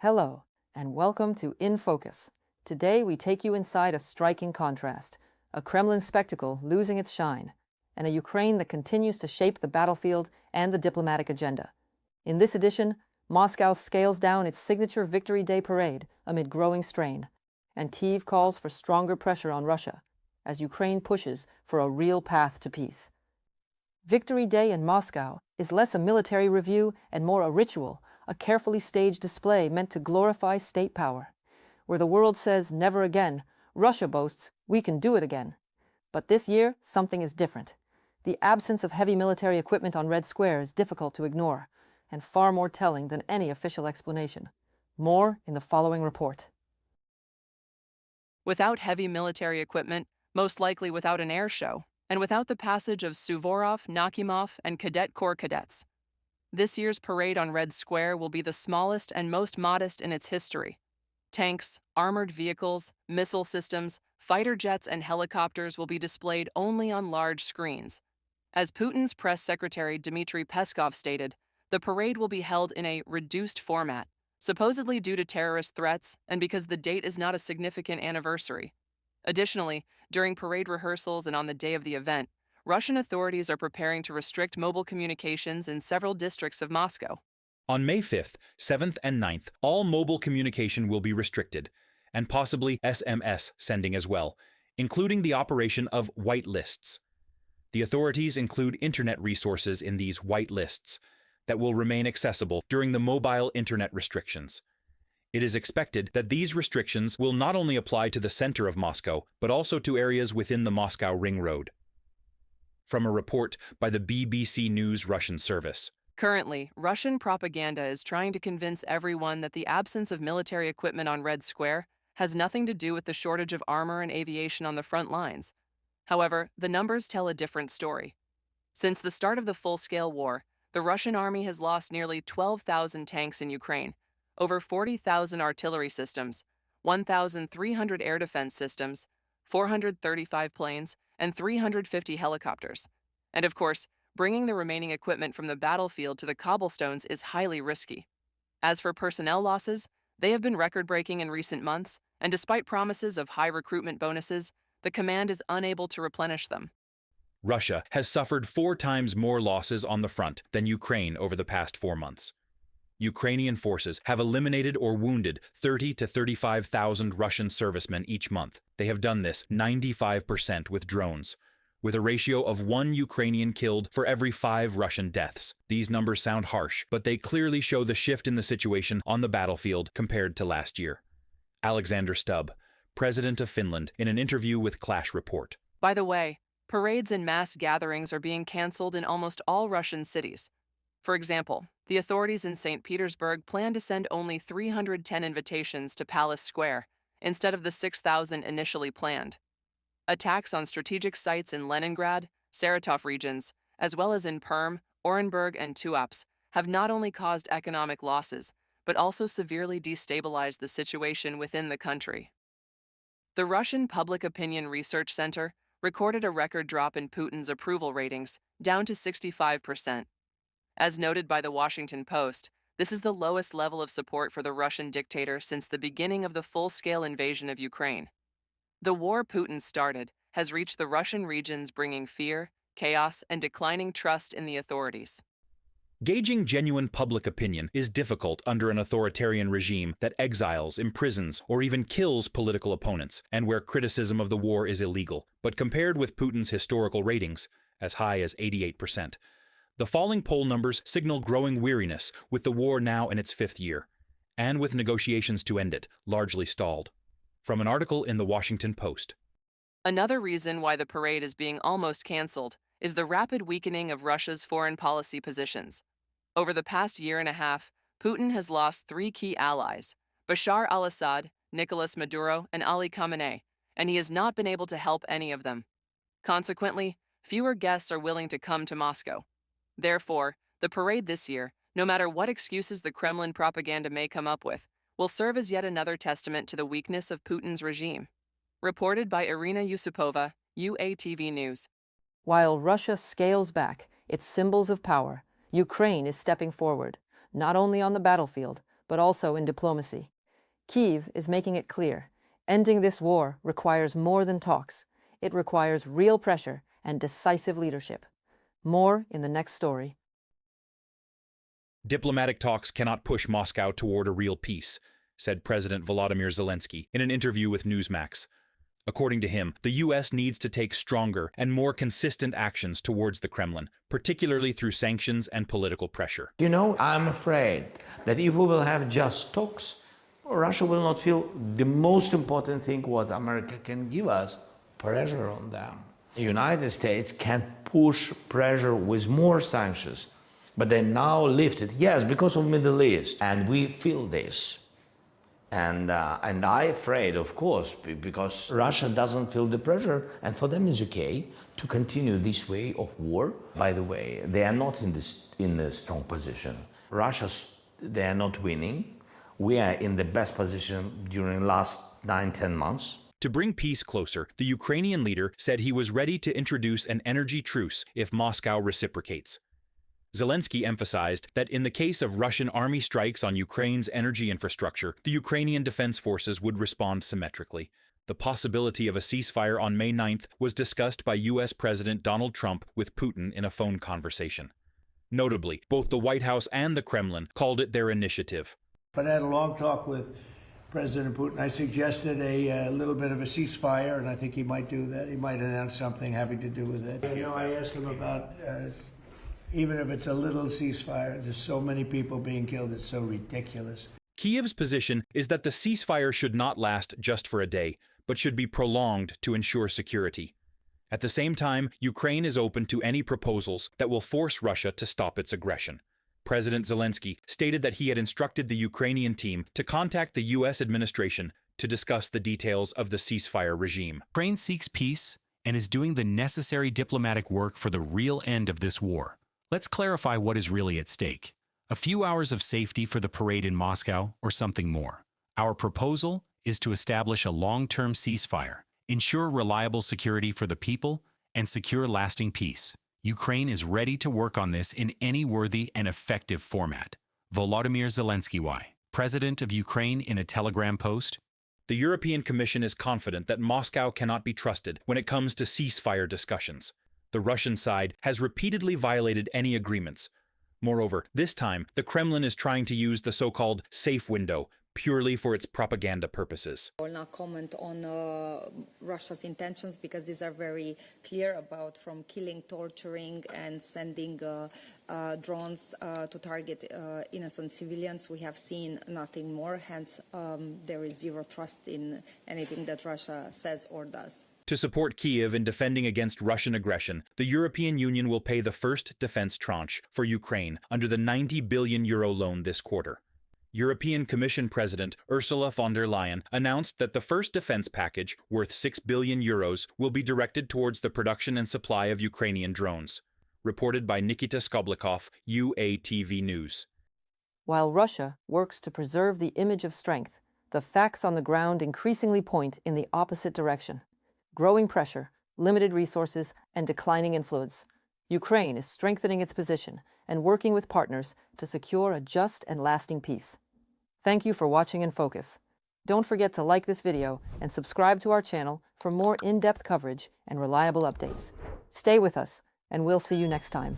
Hello, and welcome to In Focus. Today we take you inside a striking contrast, a Kremlin spectacle losing its shine, and a Ukraine that continues to shape the battlefield and the diplomatic agenda. In this edition, Moscow scales down its signature Victory Day parade amid growing strain, and Kyiv calls for stronger pressure on Russia, as Ukraine pushes for a real path to peace. Victory Day in Moscow is less a military review and more a ritual, a carefully staged display meant to glorify state power. Where the world says never again, Russia boasts we can do it again. But this year, something is different. The absence of heavy military equipment on Red Square is difficult to ignore, and far more telling than any official explanation. More in the following report. Without heavy military equipment, most likely without an air show, and without the passage of Suvorov, Nakhimov, and Cadet Corps cadets, this year's parade on Red Square will be the smallest and most modest in its history. Tanks, armored vehicles, missile systems, fighter jets, and helicopters will be displayed only on large screens. As Putin's press secretary Dmitry Peskov stated, the parade will be held in a reduced format, supposedly due to terrorist threats and because the date is not a significant anniversary. Additionally, during parade rehearsals and on the day of the event, Russian authorities are preparing to restrict mobile communications in several districts of Moscow. On May 5th, 7th, and 9th, all mobile communication will be restricted, and possibly SMS sending as well, including the operation of white lists. The authorities include internet resources in these white lists that will remain accessible during the mobile internet restrictions. It is expected that these restrictions will not only apply to the center of Moscow, but also to areas within the Moscow Ring Road. From a report by the BBC News Russian service. Currently, Russian propaganda is trying to convince everyone that the absence of military equipment on Red Square has nothing to do with the shortage of armor and aviation on the front lines. However, the numbers tell a different story. Since the start of the full-scale war, the Russian army has lost nearly 12,000 tanks in Ukraine, over 40,000 artillery systems, 1,300 air defense systems, 435 planes, and 350 helicopters. And of course, bringing the remaining equipment from the battlefield to the cobblestones is highly risky. As for personnel losses, they have been record-breaking in recent months, and despite promises of high recruitment bonuses, the command is unable to replenish them. Russia has suffered 4 times more losses on the front than Ukraine over the past 4 months. Ukrainian forces have eliminated or wounded 30 to 35,000 Russian servicemen each month. They have done this 95% with drones, with a ratio of 1 Ukrainian killed for every 5 Russian deaths. These numbers sound harsh, but they clearly show the shift in the situation on the battlefield compared to last year. Alexander Stubb, president of Finland, in an interview with Clash Report. By the way, parades and mass gatherings are being cancelled in almost all Russian cities. For example, the authorities in St. Petersburg plan to send only 310 invitations to Palace Square instead of the 6,000 initially planned. Attacks on strategic sites in Leningrad, Saratov regions, as well as in Perm, Orenburg, and Tuapse, have not only caused economic losses, but also severely destabilized the situation within the country. The Russian Public Opinion Research Center recorded a record drop in Putin's approval ratings, down to 65%. As noted by the Washington Post, this is the lowest level of support for the Russian dictator since the beginning of the full-scale invasion of Ukraine. The war Putin started has reached the Russian regions, bringing fear, chaos, and declining trust in the authorities. Gauging genuine public opinion is difficult under an authoritarian regime that exiles, imprisons, or even kills political opponents, and where criticism of the war is illegal. But compared with Putin's historical ratings, as high as 88%, the falling poll numbers signal growing weariness with the war now in its 5th year, and with negotiations to end it largely stalled. From an article in the Washington Post. Another reason why the parade is being almost canceled is the rapid weakening of Russia's foreign policy positions. Over the past year and a half, Putin has lost 3 key allies, Bashar al-Assad, Nicolas Maduro, and Ali Khamenei, and he has not been able to help any of them. Consequently, fewer guests are willing to come to Moscow. Therefore, the parade this year, no matter what excuses the Kremlin propaganda may come up with, will serve as yet another testament to the weakness of Putin's regime. Reported by Irina Yusupova, UATV News. While Russia scales back its symbols of power, Ukraine is stepping forward, not only on the battlefield, but also in diplomacy. Kyiv is making it clear, ending this war requires more than talks. It requires real pressure and decisive leadership. More in the next story. Diplomatic talks cannot push Moscow toward a real peace, said President Volodymyr Zelensky in an interview with Newsmax. According to him, the U.S. needs to take stronger and more consistent actions towards the Kremlin, particularly through sanctions and political pressure. You know, I'm afraid that if we will have just talks, Russia will not feel the most important thing what America can give us, pressure on them. The United States can push pressure with more sanctions, but they now lifted, yes, because of Middle East, and we feel this. And I'm afraid, of course, because Russia doesn't feel the pressure, and for them it's okay to continue this way of war. By the way, they are not in a strong position. Russia, they are not winning. We are in the best position during the last 9-10 months. To bring peace closer, the Ukrainian leader said he was ready to introduce an energy truce if Moscow reciprocates. Zelensky emphasized that in the case of Russian army strikes on Ukraine's energy infrastructure, the Ukrainian defense forces would respond symmetrically. The possibility of a ceasefire on May 9th was discussed by U.S. President Donald Trump with Putin in a phone conversation. Notably, both the White House and the Kremlin called it their initiative. But I had a long talk with President Putin. I suggested a little bit of a ceasefire, and I think he might do that. He might announce something having to do with it. You know, I asked him about even if it's a little ceasefire, there's so many people being killed, it's so ridiculous. Kyiv's position is that the ceasefire should not last just for a day, but should be prolonged to ensure security. At the same time, Ukraine is open to any proposals that will force Russia to stop its aggression. President Zelensky stated that he had instructed the Ukrainian team to contact the U.S. administration to discuss the details of the ceasefire regime. Ukraine seeks peace and is doing the necessary diplomatic work for the real end of this war. Let's clarify what is really at stake. A few hours of safety for the parade in Moscow, or something more. Our proposal is to establish a long-term ceasefire, ensure reliable security for the people, and secure lasting peace. Ukraine is ready to work on this in any worthy and effective format. Volodymyr Zelensky, President of Ukraine, in a Telegram post. The European Commission is confident that Moscow cannot be trusted when it comes to ceasefire discussions. The Russian side has repeatedly violated any agreements. Moreover, this time, the Kremlin is trying to use the so-called safe window purely for its propaganda purposes. I will not comment on Russia's intentions because these are very clear about from killing, torturing and sending drones to target innocent civilians. We have seen nothing more, hence there is zero trust in anything that Russia says or does. To support Kyiv in defending against Russian aggression, the European Union will pay the first defense tranche for Ukraine under the €90 billion loan this quarter. European Commission President Ursula von der Leyen announced that the first defense package, worth €6 billion, will be directed towards the production and supply of Ukrainian drones. Reported by Nikita Skoblikov, UATV News. While Russia works to preserve the image of strength, the facts on the ground increasingly point in the opposite direction. Growing pressure, limited resources, and declining influence. Ukraine is strengthening its position and working with partners to secure a just and lasting peace. Thank you for watching In Focus. Don't forget to like this video and subscribe to our channel for more in-depth coverage and reliable updates. Stay with us, and we'll see you next time.